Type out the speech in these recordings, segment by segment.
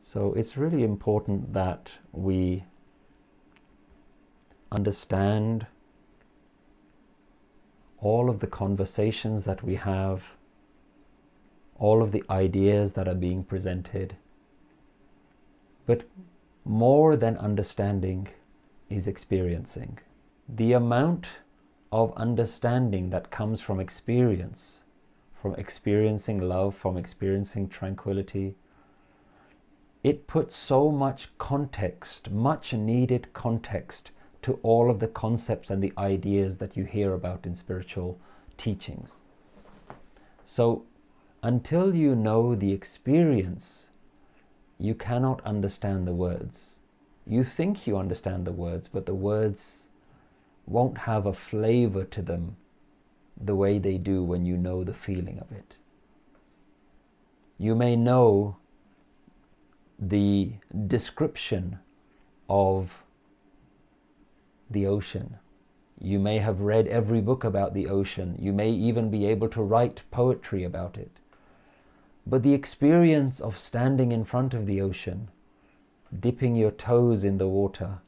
So it's really important that we understand all of the conversations that we have, all of the ideas that are being presented. But more than understanding is experiencing. The amount of understanding that comes from experience, from experiencing love, from experiencing tranquility, it puts so much context, much needed context, to all of the concepts and the ideas that you hear about in spiritual teachings. So until you know the experience, you cannot understand the words. You think you understand the words, but the words won't have a flavor to them the way they do when you know the feeling of it. You may know the description of the ocean. You may have read every book about the ocean. You may even be able to write poetry about it. But the experience of standing in front of the ocean, dipping your toes in the water,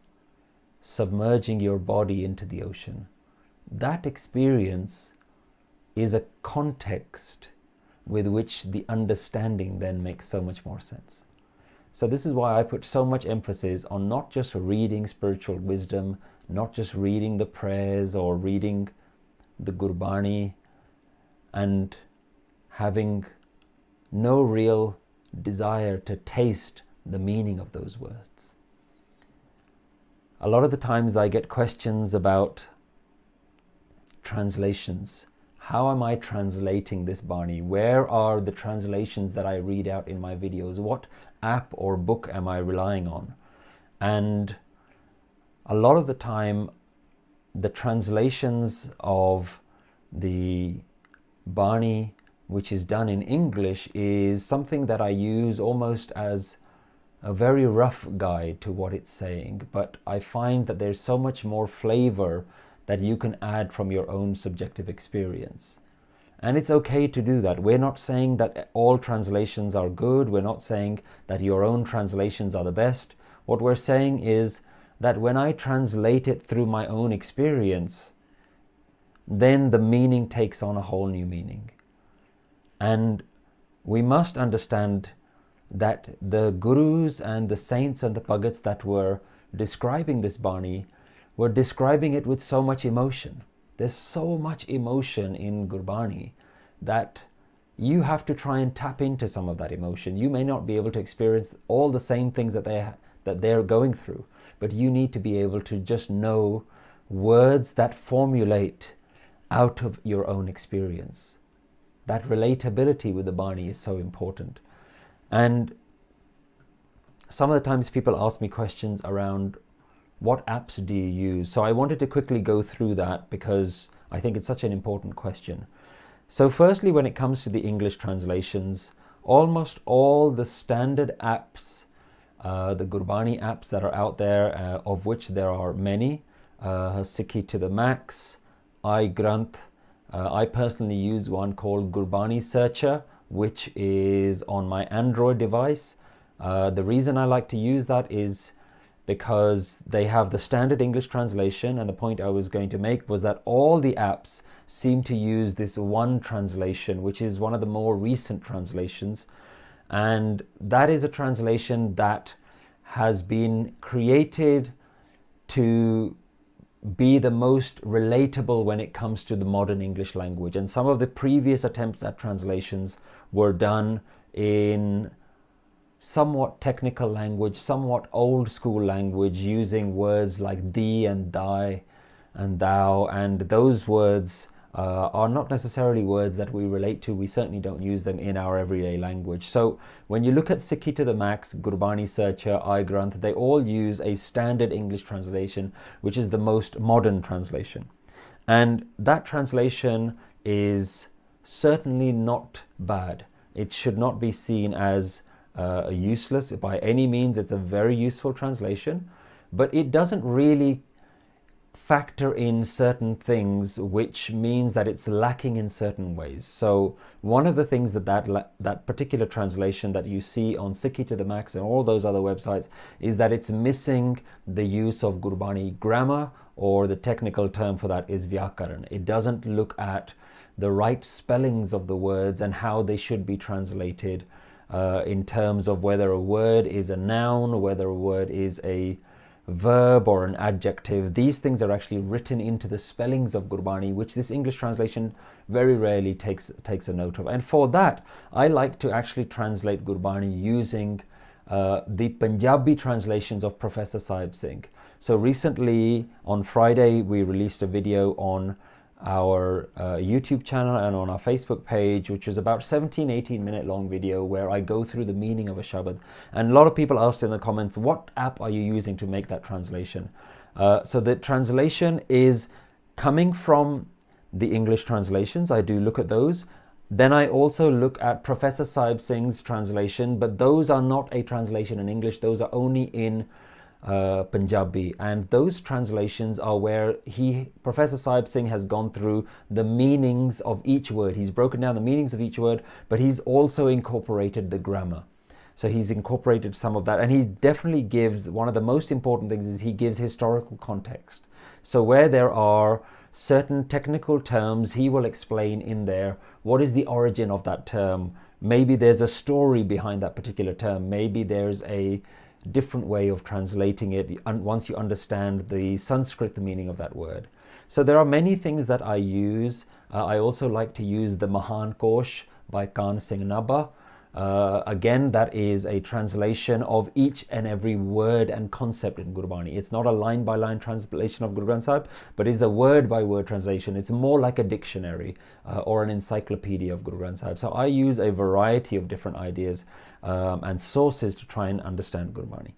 submerging your body into the ocean, that experience is a context with which the understanding then makes so much more sense. So this is why I put so much emphasis on not just reading spiritual wisdom, not just reading the prayers or reading the Gurbani and having no real desire to taste the meaning of those words. A lot of the times I get questions about translations. How am I translating this Bani? Where are the translations that I read out in my videos? What app or book am I relying on? And a lot of the time, the translations of the Bani, which is done in English, is something that I use almost as a very rough guide to what it's saying. But I find that there's so much more flavor that you can add from your own subjective experience. And it's okay to do that. We're not saying that all translations are good. We're not saying that your own translations are the best. What we're saying is that when I translate it through my own experience, then the meaning takes on a whole new meaning. And we must understand that the gurus and the saints and the bhagats that were describing this Bani were describing it with so much emotion. There's so much emotion in Gurbani that you have to try and tap into some of that emotion. You may not be able to experience all the same things that they're going through, but you need to be able to just know words that formulate out of your own experience. That relatability with the Bani is so important. And some of the times people ask me questions around what apps do you use? So I wanted to quickly go through that because I think it's such an important question. So firstly, when it comes to the English translations, almost all the standard apps, the Gurbani apps that are out there, of which there are many, Sikh to the Max, iGranth. I personally use one called Gurbani Searcher, which is on my Android device. The reason I like to use that is because they have the standard English translation, and the point I was going to make was that all the apps seem to use this one translation, which is one of the more recent translations, and that is a translation that has been created to be the most relatable when it comes to the modern English language. And some of the previous attempts at translations were done in somewhat technical language, somewhat old school language, using words like thee and thy and thou, and those words are not necessarily words that we relate to. We certainly don't use them in our everyday language. So when you look at Sikh to the Max, Gurbani Searcher, iGranth, they all use a standard English translation, which is the most modern translation. And that translation is certainly not bad. It should not be seen as useless by any means. It's a very useful translation, but it doesn't really factor in certain things, which means that it's lacking in certain ways. So one of the things that particular translation that you see on Sikhi to the Max and all those other websites is that it's missing the use of Gurbani grammar, or the technical term for that is Vyakaran. It doesn't look at the right spellings of the words and how they should be translated in terms of whether a word is a noun, whether a word is a verb or an adjective. These things are actually written into the spellings of Gurbani, which this English translation very rarely takes a note of. And for that, I like to actually translate Gurbani using the Punjabi translations of Professor Satpal Singh. So recently on Friday, we released a video on our YouTube channel and on our Facebook page, which was about 17-18 minute long video where I go through the meaning of a Shabad. And a lot of people asked in the comments, what app are you using to make that translation? So the translation is coming from the English translations. I do look at those. Then I also look at Professor Satpal Singh's translation, but those are not a translation in English. Those are only in Punjabi, and those translations are where Professor Satpal Singh has gone through the meanings of each word. He's broken down the meanings of each word, but he's also incorporated the grammar. So he's incorporated some of that, and he definitely gives, one of the most important things is he gives historical context. So where there are certain technical terms, he will explain in there what is the origin of that term. Maybe there's a story behind that particular term. Maybe there's a different way of translating it once you understand the Sanskrit, the meaning of that word. So there are many things that I use. I also like to use the Mahan Kosh by Khan Singh Nabha. Again, that is a translation of each and every word and concept in Gurbani. It's not a line-by-line translation of Guru Granth Sahib, but it's a word-by-word translation. It's more like a dictionary or an encyclopedia of Guru Granth Sahib. So I use a variety of different ideas and sources to try and understand Gurbani.